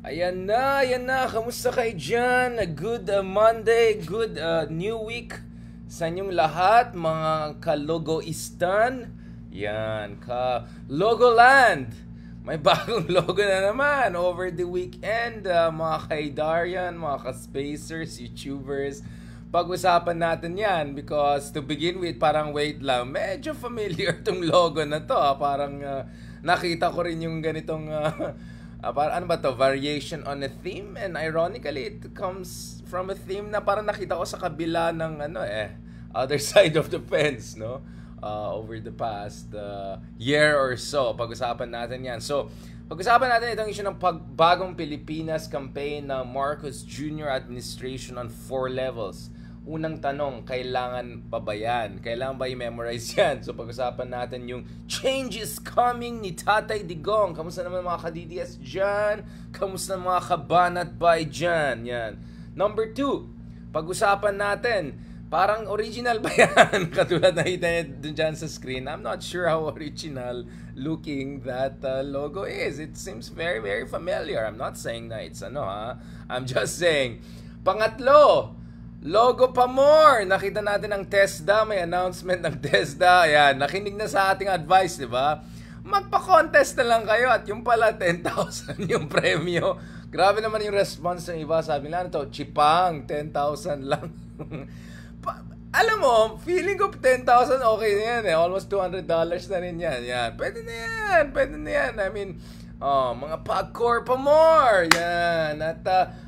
Ayan na, ayan na. Kamusta kayo dyan? Good Monday, good new week sa inyong lahat, mga ka-logoistan. Yan, ka-logoland. May bagong logo na naman over the weekend. Mga kaidarian, mga ka-spacers, YouTubers. Pag-usapan natin yan because to begin with, parang wait lang. Medyo familiar tong logo na to. Parang nakita ko rin yung ganitong... ano ba to? Variation on a theme, and ironically it comes from a theme na parang nakita ko sa kabila ng other side of the fence, no? Over the past year or so. Pag-usapan natin yan. So, pag-usapan natin itong issue ng Bagong Pilipinas campaign ng Marcos Jr. administration on 4 levels. Unang tanong, kailangan pa ba yan? Kailangan ba i-memorize yan? So pag-usapan natin yung change is coming ni Tatay Digong. Kamusta naman mga ka-DDS dyan? Kamusta mga kabanat bay dyan? Yan. Number 2, pag-usapan natin, parang original ba yan? Katulad na kita dyan sa screen. I'm not sure how original looking that logo is. It seems very, very familiar. I'm not saying na it's I'm just saying. Pangatlo, logo pa more. Nakita natin ang Testa, may announcement ng Testa. Ayan, nakinig na sa ating advice, di ba? Magpa-contest na lang kayo at yung pala 10,000 yung premyo. Grabe naman yung response ng iba. Sabi nila, chipang, 10,000 lang. Alam mo, feeling ko 10,000 okay na yan eh. Almost $200 na rin yan. Yan. Pwede na yan. Pwede na yan. I mean, mga pag-core pa more. Yan. At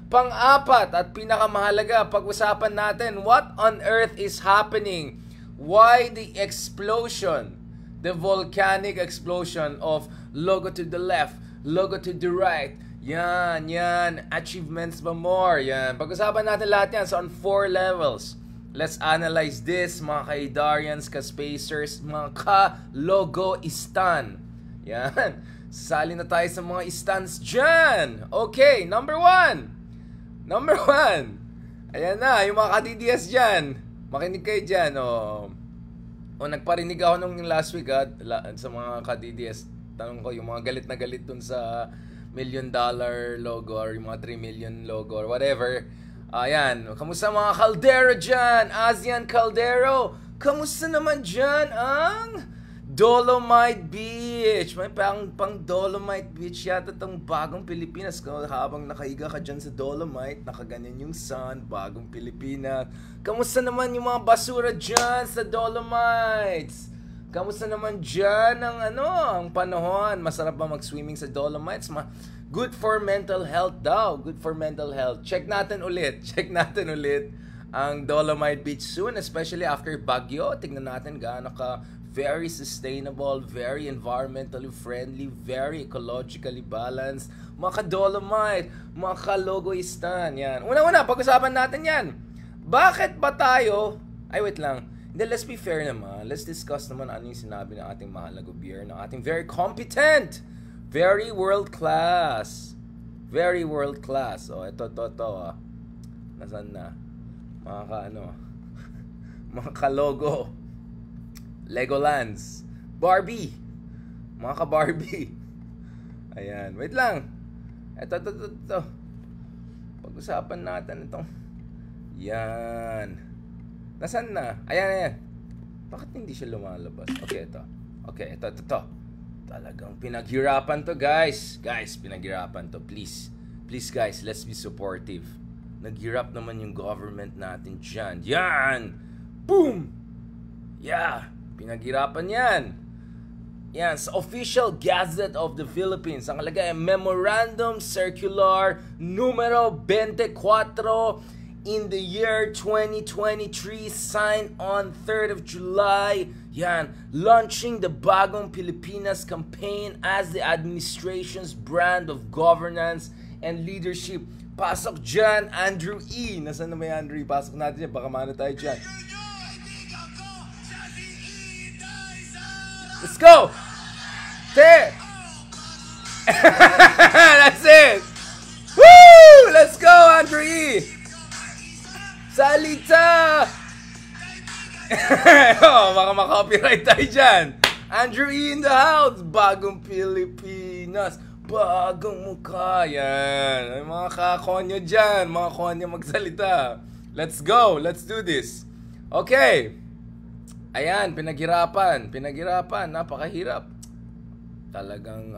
pang-apat at pinakamahalaga, pag-usapan natin, what on earth is happening? Why the explosion? The volcanic explosion of logo to the left, logo to the right. Yan, yan. Achievements ba more? Yan. Pag-usapan natin lahat yan. So on 4 levels. Let's analyze this, mga ka-idarians, ka-spacers, mga ka-logoistan. Yan. Sali na tayo sa mga istans dyan. Okay, number 1. Number 1. Ayan na, yung mga ka-DDS dyan. Makinig kayo dyan, nagparinig ako nung last week, sa mga ka-DDS. Tanong ko, yung mga galit na galit dun sa $1 million logo or yung mga 3 million logo or whatever. Ayan, kamusta mga Caldero dyan? ASEAN Caldero, kamusta naman dyan ang Dolomite Beach? May pang Dolomite Beach yata itong Bagong Pilipinas. Habang nakahiga ka dyan sa Dolomite, nakaganyan yung sun, Bagong Pilipinas. Kamusta naman yung mga basura dyan sa Dolomites? Kamusta naman dyan ang panahon? Masarap ba mag-swimming sa Dolomites? Good for mental health daw. Good for mental health. Check natin ulit. Check natin ulit ang Dolomite Beach soon, especially after Bagyo. Tingnan natin gaano ka very sustainable, very environmentally friendly, very ecologically balanced. Mga ka-Dolomite, mga ka-logoistan. Yan. Una-una, pag-usapan natin yan. Bakit ba tayo... Ay, wait lang. Then, let's be fair naman. Let's discuss naman ano yung sinabi ng ating mahal na gobyerno, ng ating very competent, very world-class. Very world-class. Ito. Nasaan na? Mga mga ka-logo. Legolands. Barbie. Mga ka-Barbie. Ayan. Wait lang. Ito. Pag-usapan natin itong. Yan. Nasaan na? Ayan. Bakit hindi siya lumalabas? Okay, ito. Okay, ito. Talagang pinaghirapan to, guys. Guys, pinaghirapan to. Please, guys, let's be supportive. Naghirap naman yung government natin dyan. Yan! Boom! Yeah! Pinaghirapan yan. Yan, sa Official Gazette of the Philippines, ang kalagay, Memorandum Circular numero 24 in the year 2023, signed on 3rd of July. Yan, launching the Bagong Pilipinas campaign as the administration's brand of governance and leadership. Pasok dyan, Andrew E. Nasaan na may Andrew E? Pasok natin yan, baka mano tayo dyan. Let's go! That's it! Woo! Let's go, Andrew E! Salita! Baka makopyright tayo dyan. Andrew E in the house. Bagong Pilipinas. Bagong mukha. Yan. Ay, mga kakonyo dyan. Mga konyo magsalita. Let's go. Let's do this. Okay. Ayan, pinaghirapan. Napakahirap. Talagang,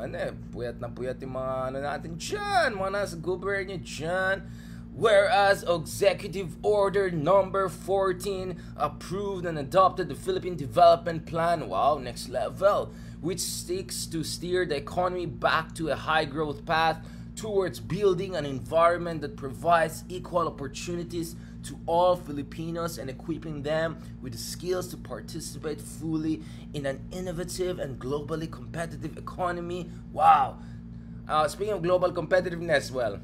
puyat na puyat yung mga natin dyan. Mga nasa gobyerno dyan. Whereas Executive Order Number 14 approved and adopted the Philippine Development Plan, wow, next level, which seeks to steer the economy back to a high-growth path towards building an environment that provides equal opportunities to all Filipinos and equipping them with the skills to participate fully in an innovative and globally competitive economy. Wow! Speaking of global competitiveness, well,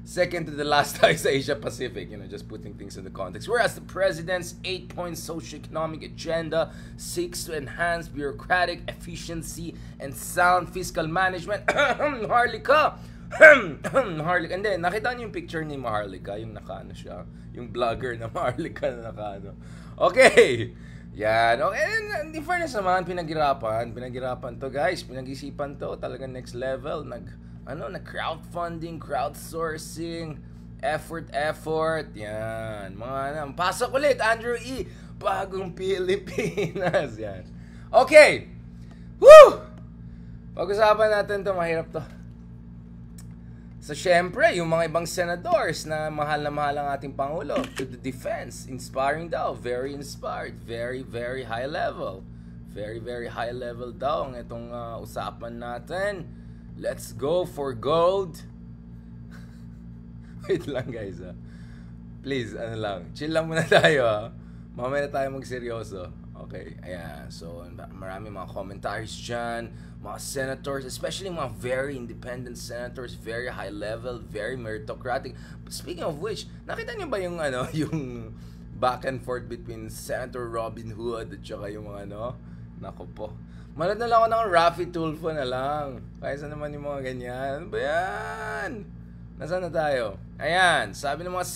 second to the last tayo sa Asia Pacific, just putting things in the context. Whereas the President's 8-point socioeconomic agenda seeks to enhance bureaucratic efficiency and sound fiscal management. Harlika! Harlika. Hindi, nakita niyo yung picture ni Maharlika, yung nakaano siya, yung vlogger na Maharlika na nakaano. Okay! Yan. Okay, in fairness naman, pinaghirapan to guys, pinag-isipan to, talaga next level, crowdfunding, crowdsourcing, effort, yan. Pasok ulit, Andrew E. Bagong Pilipinas, yan. Okay! Woo! Pag-usapan natin to, mahirap to. So, syempre, yung mga ibang senadors na mahal ang ating Pangulo to the defense. Inspiring daw. Very inspired. Very, very high level. Very, very high level daw ang itong usapan natin. Let's go for gold. Wait lang, guys. Please, chill lang muna tayo. Mamaya na tayo magseryoso. Okay, ayan. So, marami mga commentaries dyan. Mga senators, especially mga very independent senators, very high level, very meritocratic. Speaking of which, nakita niyo ba yung yung back and forth between Senator Robin Hood at saka yung mga nako po. Manood na lang ako ng Raffy Tulfo na lang. Kaysa naman yung mga ganyan. Ano ba yan? Nasaan na tayo? Ayan, sabi ng mga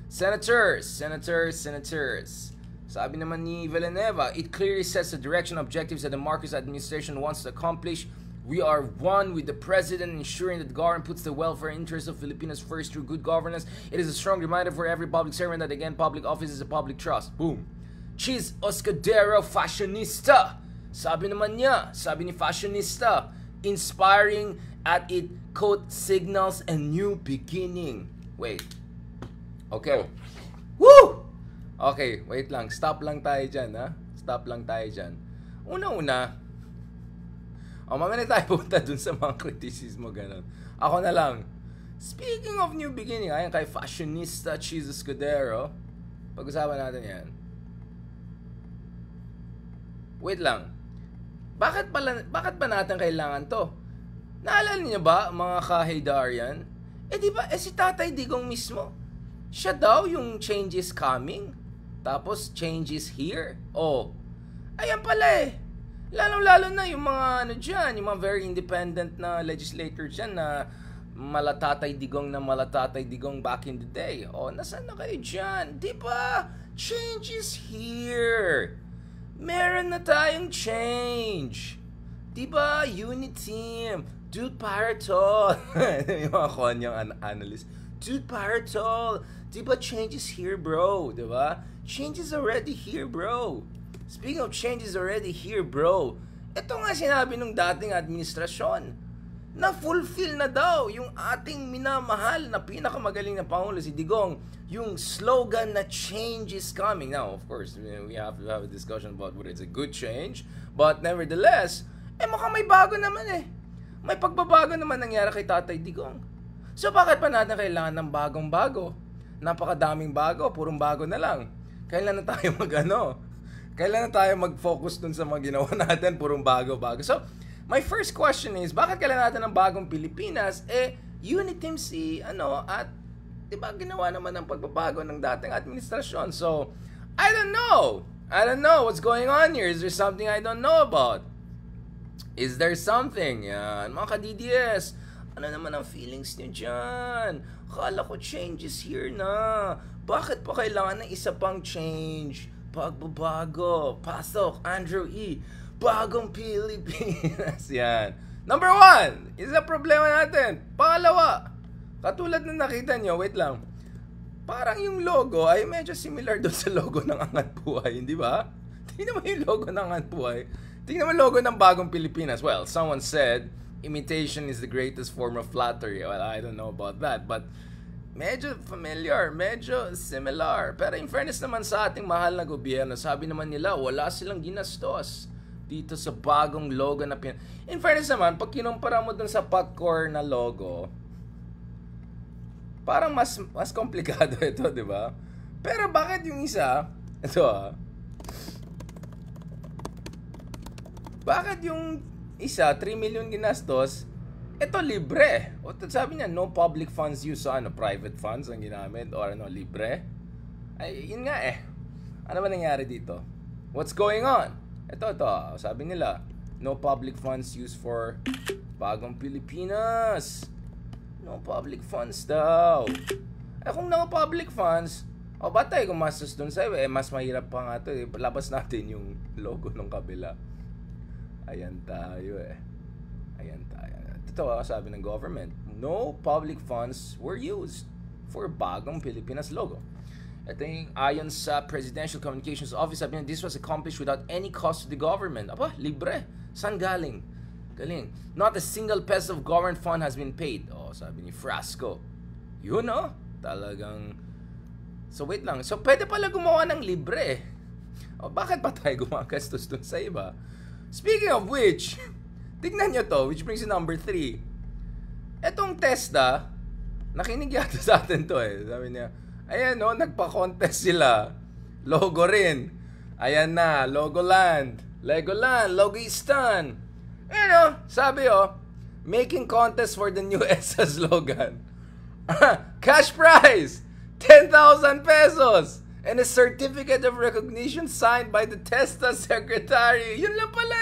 senators. Sabi naman ni Villanueva, it clearly sets the direction and objectives that the Marcos administration wants to accomplish. We are one with the President, ensuring that the government puts the welfare interests of Filipinos first through good governance. It is a strong reminder for every public servant that, again, public office is a public trust. Boom. Cheese Oscadero Fashionista. Sabi ni Fashionista, inspiring at it, quote, signals a new beginning. Wait. Okay. Woo! Okay, wait lang. Stop lang tayo dyan, ha? Una-una, mamaya tayo punta dun sa mga kritisismo, gano'n. Ako na lang. Speaking of new beginning, ayan kay Fashionista Cheese Escudero. Pag-usapan natin yan. Wait lang. Bakit ba natin kailangan to? Naalala niyo ba, mga ka-Haydarian? Di ba, si Tatay Digong mismo, siya daw yung change is coming. Tapos, change is here. Oh, ayan pala eh. Lalong-lalo na yung mga dyan, yung mga very independent na legislators dyan na malatatay digong back in the day. Oh, nasaan na kayo dyan? Diba? Change is here. Meron na tayong change. Diba? Unit team. Dude Paratol. Yung mga konyang analyst. Dude Paratol. Diba change is here, bro? Diba? Change is already here, bro. Speaking of change is already here, bro. Ito nga sinabi nung dating administrasyon. Na-fulfill na daw yung ating minamahal na pinakamagaling na Pangulo, si Digong. Yung slogan na change is coming. Now, of course, we have to have a discussion about whether it's a good change. But nevertheless, mukhang may bago naman eh. May pagbabago naman nangyari kay Tatay Digong. So bakit pa natin kailangan ng bagong-bago? Napakadaming bago, purong bago na lang. Kailan na tayo Kailan na tayo mag-focus dun sa mga ginawa natin, purong bago-bago. So, my first question is, bakit kailangan natin ng Bagong Pilipinas? Unit team at diba ginawa naman ng pagbabago ng dating administrasyon. So, I don't know what's going on here. Is there something I don't know about? Is there something? Yan, mga ka-DDS, ano naman ang feelings niyo dyan? Akala ko change is here na. Bakit pa kailangan ng isa pang change? Pagbabago. Pasok, Andrew E. Bagong Pilipinas. Yan. Number one, isa problema natin. Pangalawa, katulad na nakita nyo, wait lang, parang yung logo ay medyo similar doon sa logo ng Angat Buhay, hindi ba? Tingnan mo yung logo ng Angat Buhay. Tingnan mo yung logo ng Bagong Pilipinas. Well, someone said, imitation is the greatest form of flattery. Well, I don't know about that, but medyo familiar, medyo similar. Pero in fairness naman sa ating mahal na gobyerno, sabi naman nila, wala silang ginastos dito sa bagong logo na In fairness naman, pag kinumpara mo dun sa Pagcor na logo, parang mas komplikado ito, di ba? Pero bakit yung isa, ito bakit yung isa, 3 million ginastos, ito libre. O sabi niya, no public funds used, so private funds ang ginamit, or libre. Ay, yun nga Ano ba nangyari dito? What's going on? Ito, sabi nila, no public funds used for Bagong Pilipinas. No public funds daw. Kung no public funds, ba't tayo gumastos dun sa mas mahirap pa nga ito labas natin yung logo ng kabila. Ayan tayo Ayan tayo. Ito sabi ng government, no public funds were used for Bagong Pilipinas logo. Ito yung ayon sa Presidential Communications Office, sabi niya, this was accomplished without any cost to the government. Libre. Saan galing? Galing. Not a single peso of government fund has been paid. Sabi ni Frasco. Yun talagang... So wait lang. So pwede pala gumawa ng libre. Bakit pa tayo gumagastos dun sa iba? Speaking of which, tignan nyo to, which brings to number 3. Etong Testa, nakinig yata sa atin to Sabi niya, ayan nagpa-contest sila. Logo rin. Ayan na, Logoland. Legoland, Logistan. Sabi making contest for the new ESA slogan. Cash prize, 10,000 pesos. And a certificate of recognition signed by the Testa secretary. Yun lang pala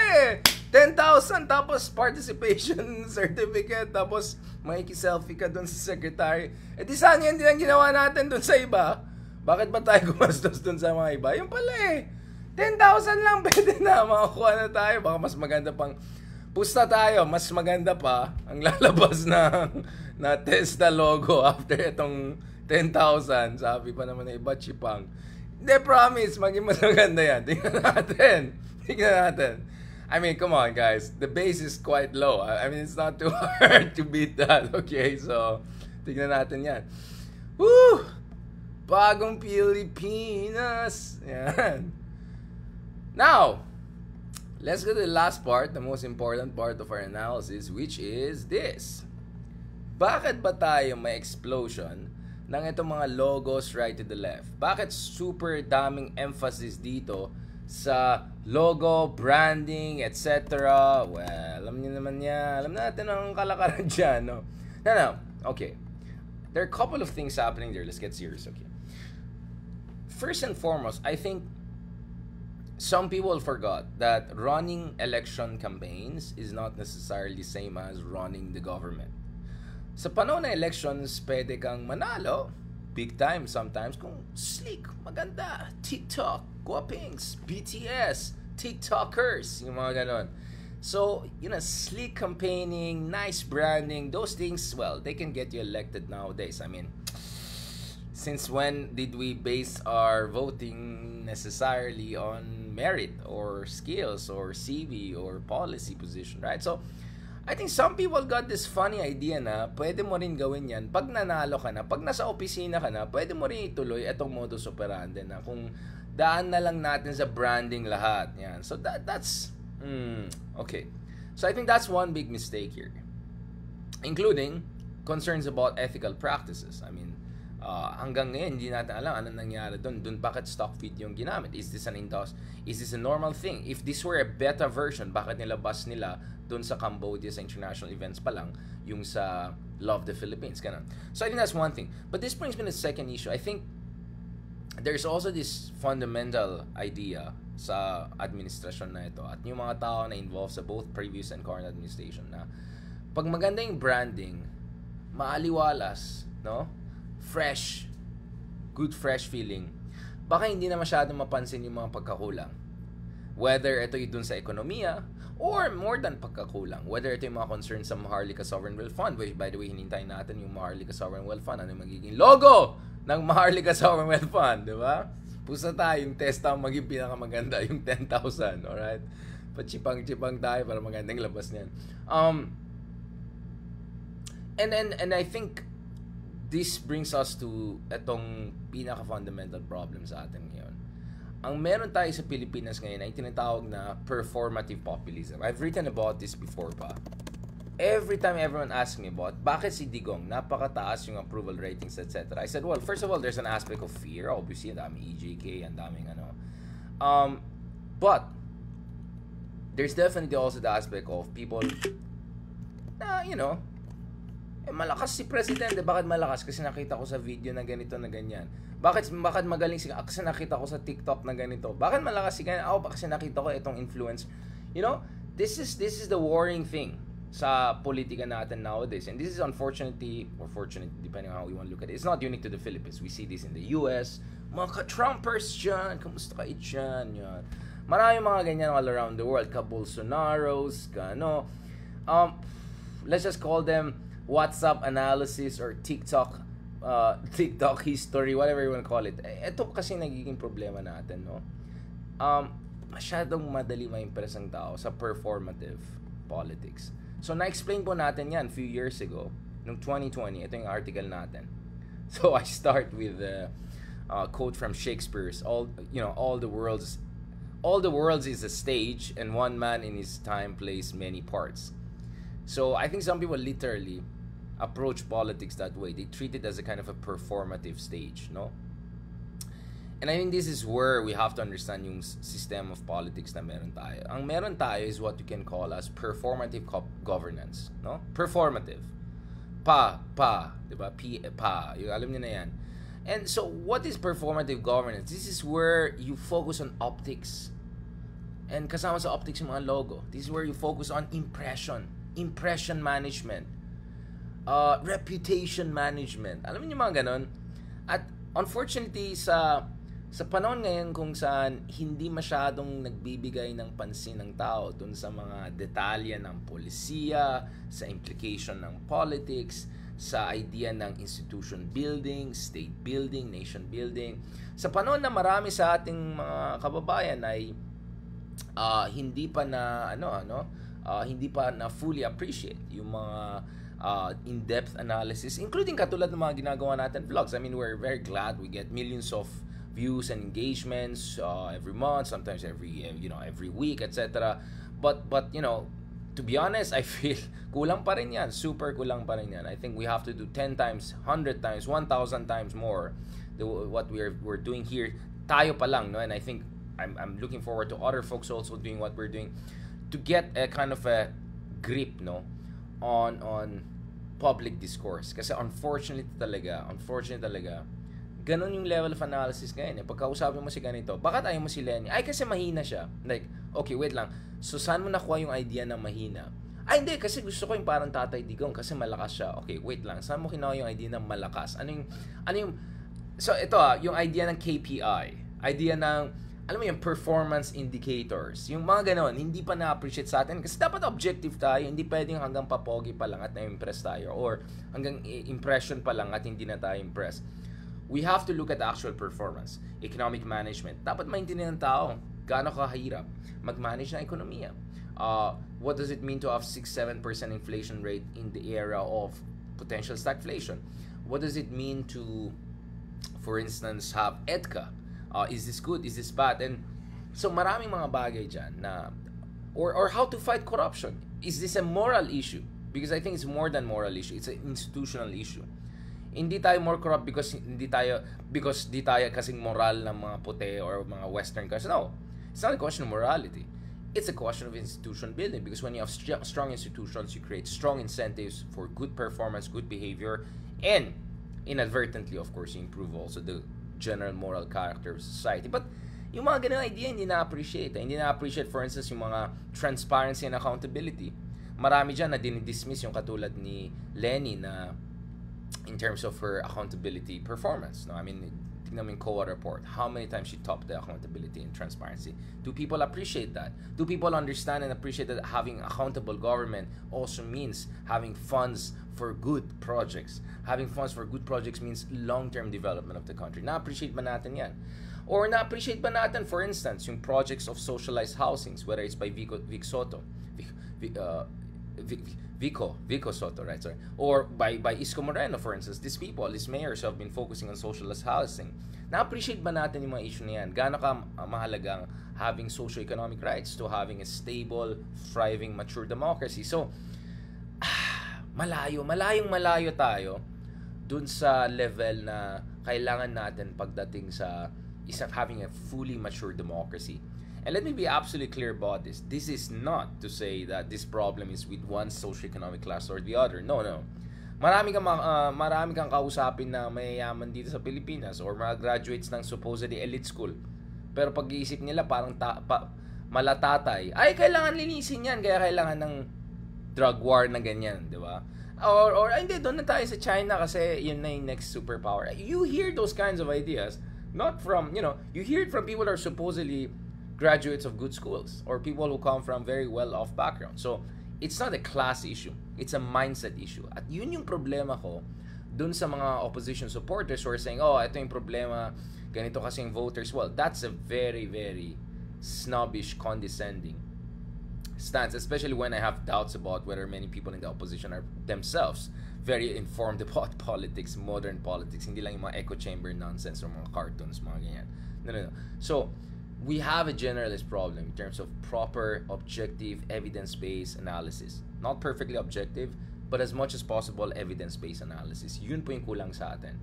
10,000 tapos participation certificate tapos makiki-selfie ka dun sa secretary. Di saan yan din ang ginawa natin dun sa iba? Bakit ba tayo gumastos dun sa mga iba? Yun pala 10,000 lang pwede na makakuha na tayo. Baka mas maganda pang pusta tayo. Mas maganda pa ang lalabas na Testa logo after itong 10,000. Sabi pa naman na iba, chipang. Hindi, promise, maging mas maganda yan. Tingnan natin. I mean, come on, guys. The base is quite low. I mean, it's not too hard to beat that. Okay, so, tingnan natin yan. Woo! Bagong Pilipinas. Yan. Now, let's go to the last part, the most important part of our analysis, which is this. Bakit ba tayo may explosion ng itong mga logos right to the left? Bakit super daming emphasis dito sa logo, branding, etc.? Well, alam niyo naman yan. Alam natin ang kalakaran dyan, no? No. Okay. There are a couple of things happening there. Let's get serious, okay? First and foremost, I think some people forgot that running election campaigns is not necessarily same as running the government. Sa panahon ng elections, pwede kang manalo, big time sometimes, kung sleek, maganda, TikTok, guwapings, BTS, TikTokers, yung mga ganon. So, sleek campaigning, nice branding, those things, well, they can get you elected nowadays. I mean, since when did we base our voting necessarily on merit or skills or CV or policy position, right? So, I think some people got this funny idea na pwede mo rin gawin yan pag nanalo ka na, pag nasa opisina ka na, pwede mo rin ituloy itong modus operandi na kung daan na lang natin sa branding lahat. Yan. So that's okay. So I think that's one big mistake here, including concerns about ethical practices. I mean, hanggang ngayon hindi natin alam anong nangyari doon. Bakit stock feed yung ginamit? Is this a normal thing? If this were a beta version, bakit nilabas nila doon sa Cambodia sa international events pa lang yung sa Love the Philippines, ganun. So I think that's one thing. But this brings me to the second issue. I think there's also this fundamental idea sa administrasyon na ito at yung mga tao na involved sa both previous and current administration na pag maganda yung branding, maaliwalas, no? Fresh, good fresh feeling, baka hindi na masyadong mapansin yung mga pagkakulang. Whether ito yung dun sa ekonomiya, or more than pagkakulang. Whether ito yung mga concerns sa Maharlika Sovereign Wealth Fund, which by the way, hinintay natin yung Maharlika Sovereign Wealth Fund. Ano yung magiging logo ng Maharlika Sovereign Wealth Fund, di ba? Pusa tayo, yung Testa ang maging pinakamaganda, yung 10,000, alright? Pachipang-chipang tayo para magandang labas niyan. And I think this brings us to etong pinaka-fundamental problem sa atin ngayon. Ang meron tayo sa Pilipinas ngayon ay tinatawag na performative populism. I've written about this before pa. Every time everyone asks me about bakit si Digong napakataas yung approval ratings, etc. I said, well, first of all, there's an aspect of fear. Obviously, ang daming EJK, ang daming ano. But there's definitely also the aspect of people na, malakas si Presidente. Bakit malakas? Kasi nakita ko sa video na ganito, na ganyan. Bakit magaling si... Kasi nakita ko sa TikTok na ganito. Bakit malakas si ganyan? Kasi nakita ko itong influence. This is the worrying thing sa politika natin nowadays. And this is unfortunately, or fortunately, depending on how we want to look at it, it's not unique to the Philippines. We see this in the US. Mga ka-Trumpers dyan. Kamusta kayo dyan? Yan. Maraming mga ganyan all around the world. Ka-Bolsonaros, let's just call them WhatsApp analysis or TikTok history, whatever you want to call it. Ito kasi nagiging problema natin, no? Masyadong madali ma-impress ang tao sa performative politics. So, na-explain po natin yan few years ago, noong 2020. Ito yung article natin. So, I start with a quote from Shakespeare's, all the worlds is a stage, and one man in his time plays many parts. So, I think some people literally approach politics that way. They treat it as a kind of a performative stage, no? And I think this is where we have to understand yung system of politics na meron tayo. Ang meron tayo is what you can call as performative governance, no? Performative. Diba? Yung alam niyo na yan. And so, what is performative governance? This is where you focus on optics. And kasama sa optics yung mga logo. This is where you focus on impression management, reputation management. Alam niyo mga ganon? At unfortunately, sa panahon ngayon kung saan hindi masyadong nagbibigay ng pansin ng tao dun sa mga detalye ng polisiya, sa implication ng politics, sa idea ng institution building, state building, nation building. Sa panahon na marami sa ating mga kababayan ay hindi pa na fully appreciate yung mga in-depth analysis, including katulad ng mga ginagawa natin vlogs. I mean, we're very glad we get millions of views and engagements every month, sometimes every week, etc. But to be honest, I feel kulang pa rin yan, super kulang pa rin yan. I think we have to do 10 times, 100 times, 1,000 times more what we're doing here. Tayo pa lang, no? And I think I'm looking forward to other folks also doing what we're doing to get a kind of a grip, no, on public discourse. Kasi unfortunately talaga, ganun yung level of analysis ngayon. Pagkausapin mo si ganito, bakit ayaw mo si Lenny? Ay, kasi mahina siya. Like, okay, wait lang. So, saan mo nakuha yung idea na mahina? Ay, hindi. Kasi gusto ko yung parang Tatay Digong kasi malakas siya. Okay, wait lang. Saan mo kinuha yung idea ng malakas? So, ito yung idea ng KPI. Idea ng, alam mo yung performance indicators. Yung mga ganon, hindi pa na-appreciate sa atin. Kasi dapat objective tayo. Hindi pwedeng hanggang papogi pa lang at na-impress tayo. Or hanggang impression pa lang at hindi na tayo impressed. We have to look at actual performance. Economic management. Dapat maintindihan ng tao gaano kahirap mag-manage ng ekonomiya. What does it mean to have 6-7% inflation rate in the era of potential stagflation? What does it mean to, for instance, have EDCA? Is this good? Is this bad? And so maraming mga bagay dyan na, or how to fight corruption. Is this a moral issue? Because I think it's more than moral issue. It's an institutional issue. Hindi tayo more corrupt because di tayo kasing moral ng mga puti or mga Western countries. No, it's not a question of morality. It's a question of institution building, because when you have strong institutions, you create strong incentives for good performance, good behavior, and inadvertently, of course, you improve also the general moral character of society. But yung mga ganung idea hindi na-appreciate. Hindi na-appreciate, for instance, yung mga transparency and accountability. Marami dyan na dinidismiss yung katulad ni Lenny na in terms of her accountability performance. No? I mean, tignan mo yung COA report. How many times she topped the accountability and transparency? Do people appreciate that? Do people understand and appreciate that having accountable government also means having funds for good projects? Having funds for good projects means long-term development of the country. Na-appreciate ba natin yan? Or na-appreciate ba natin, for instance, yung projects of socialized housings, whether it's by Vico Soto, right? Sorry. Or by Isko Moreno, for instance. These mayors have been focusing on socialist housing. Na-appreciate ba natin yung mga issue na yan? Gaano ka mahalagang having socio-economic rights to having a stable, thriving, mature democracy? So, malayong tayo dun sa level na kailangan natin pagdating sa having a fully mature democracy. And let me be absolutely clear about this. This is not to say that this problem is with one socioeconomic class or the other. No. Marami kang kausapin na mayayaman dito sa Pilipinas or mga graduates ng supposedly elite school. Pero pag-iisip nila parang malatatay. Ay, kailangan linisin yan. Kaya kailangan ng drug war na ganyan, di ba? Or hindi, doon na tayo sa China kasi yun na yung next superpower. You hear those kinds of ideas not from, you hear it from people who are supposedly graduates of good schools or people who come from very well-off backgrounds. So, it's not a class issue. It's a mindset issue. At yun yung problema ko dun sa mga opposition supporters who are saying, ito yung problema, ganito kasi yung voters. Well, that's a very, very snobbish, condescending stance, especially when I have doubts about whether many people in the opposition are themselves very informed about politics, modern politics. Hindi lang yung mga echo chamber nonsense or mga cartoons, mga ganyan. No. So, we have a generalist problem in terms of proper, objective, evidence-based analysis. Not perfectly objective, but as much as possible, evidence-based analysis. Yun po yung kulang sa atin.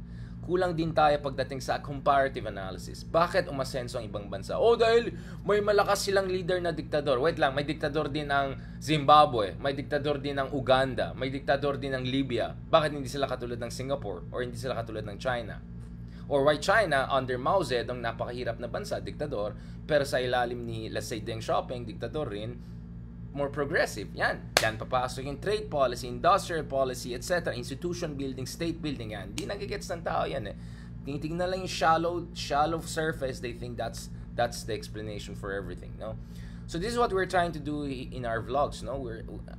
Kulang din tayo pagdating sa comparative analysis. Bakit umasenso ang ibang bansa? Dahil may malakas silang leader na diktador. Wait lang, may diktador din ang Zimbabwe, may diktador din ang Uganda, may diktador din ang Libya. Bakit hindi sila katulad ng Singapore or hindi sila katulad ng China? Or why China, under Mao Zedong, napakahirap na bansa, diktador, pero sa ilalim ni, let's say, Deng Xiaoping, diktador rin, more progressive. Yan papasok yung trade policy, industrial policy, etc. Institution building, state building, yan. Hindi nagigets ng tao yan eh. Tinitingnan lang yung shallow surface, they think that's the explanation for everything, no? So this is what we're trying to do in our vlogs, no?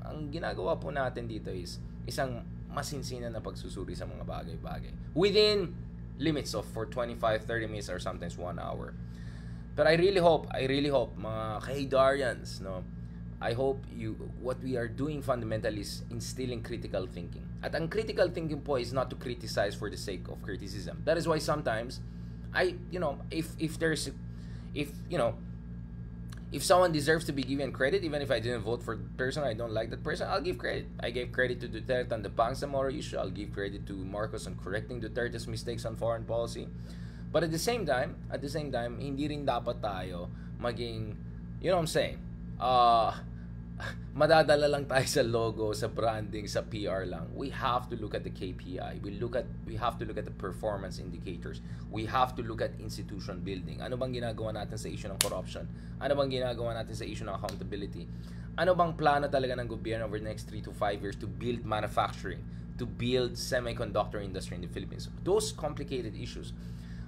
Ang ginagawa po natin dito is isang masinsinan na pagsusuri sa mga bagay-bagay. Within limits of for 25-30 minutes or sometimes 1 hour. But I really hope mga Kaydarians, no, I hope what we are doing fundamentally is instilling critical thinking. At ang critical thinking po is not to criticize for the sake of criticism. That is why sometimes if someone deserves to be given credit, even if I didn't vote for the person, I don't like that person, I'll give credit. I gave credit to Duterte on the Bangsamoro issue. I'll give credit to Marcos on correcting Duterte's mistakes on foreign policy. But at the same time, hindi rin dapat tayo maging, you know what I'm saying, madadala lang tayo sa logo, sa branding, sa PR lang. We have to look at the KPI. We have to look at the performance indicators. We have to look at institution building. Ano bang ginagawa natin sa issue ng corruption? Ano bang ginagawa natin sa issue ng accountability? Ano bang plano talaga ng gobyerno over the next 3 to 5 years to build manufacturing, to build semiconductor industry in the Philippines? Those complicated issues.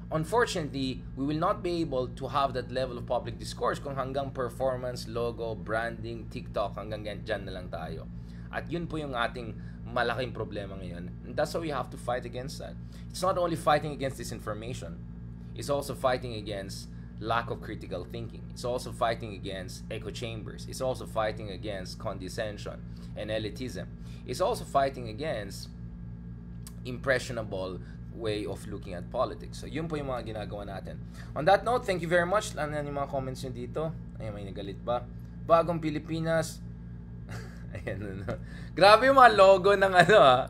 Unfortunately, we will not be able to have that level of public discourse kung hanggang performance, logo, branding, TikTok, hanggang dyan na lang tayo. At yun po yung ating malaking problema ngayon. And that's why we have to fight against that. It's not only fighting against disinformation. It's also fighting against lack of critical thinking. It's also fighting against echo chambers. It's also fighting against condescension and elitism. It's also fighting against impressionable way of looking at politics. So, yun po yung mga ginagawa natin. On that note, thank you very much. Ano yung mga comments nyo dito? Ayan, may nagalit ba? Bagong Pilipinas. Ayan, grabe yung mga logo ng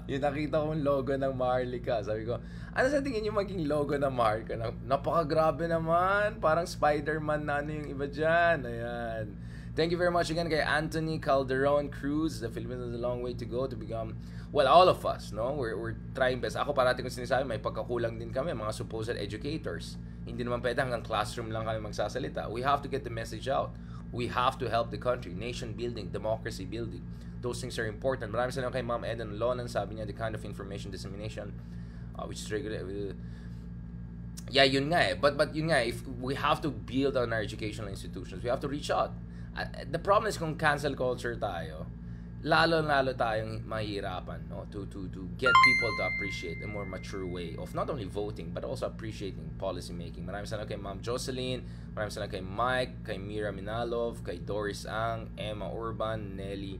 yung nakita ko yung logo ng Maharlika. Sabi ko, ano sa tingin yung maging logo ng Maharlika? Napakagrabe naman. Parang Spider-Man na yung iba dyan. Ayan. Thank you very much again kay Anthony Calderon Cruz. The Philippines has a long way to go to become, well, all of us, no? We're trying best. Ako parati kong sinasabi, may pagkakulang din kami, mga supposed educators. Hindi naman pwede hanggang classroom lang kami magsasalita. We have to get the message out. We have to help the country. Nation building, democracy building. Those things are important. Maraming salamat kay Ma'am Eden Lonan. Sabi niya, the kind of information dissemination which is regular. yeah, yun nga eh. But yun nga, if we have to build on our educational institutions, we have to reach out. The problem is kung cancel culture tayo, lalo tayong mahihirapan, no, to get people to appreciate a more mature way of not only voting but also appreciating policy making. Maraming salamat kay Ma'am Jocelyn, maraming salamat kay Mike, kay Mira Minalov, kay Doris Ang, Emma Urban, Nelly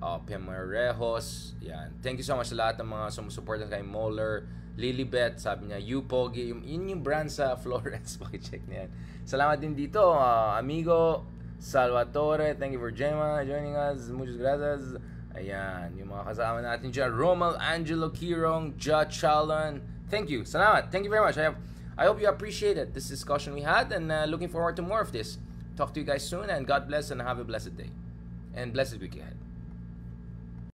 Pemarejos. Yan. Thank you so much sa lahat ng mga sumusuporta kay Moller, Lilibet, sabi niya, Pogi, yun yung brand sa Florence. Pakicheck niya yan. Salamat din dito, amigo Salvatore, thank you for joining us. Muchas gracias. Ayan, yung mga kasama natin dyan. Romal Angelo Kirong, Ja Chalon. Thank you. Salamat. Thank you very much. I hope you appreciated this discussion we had, and looking forward to more of this. Talk to you guys soon, and God bless and have a blessed day. And blessed week ahead.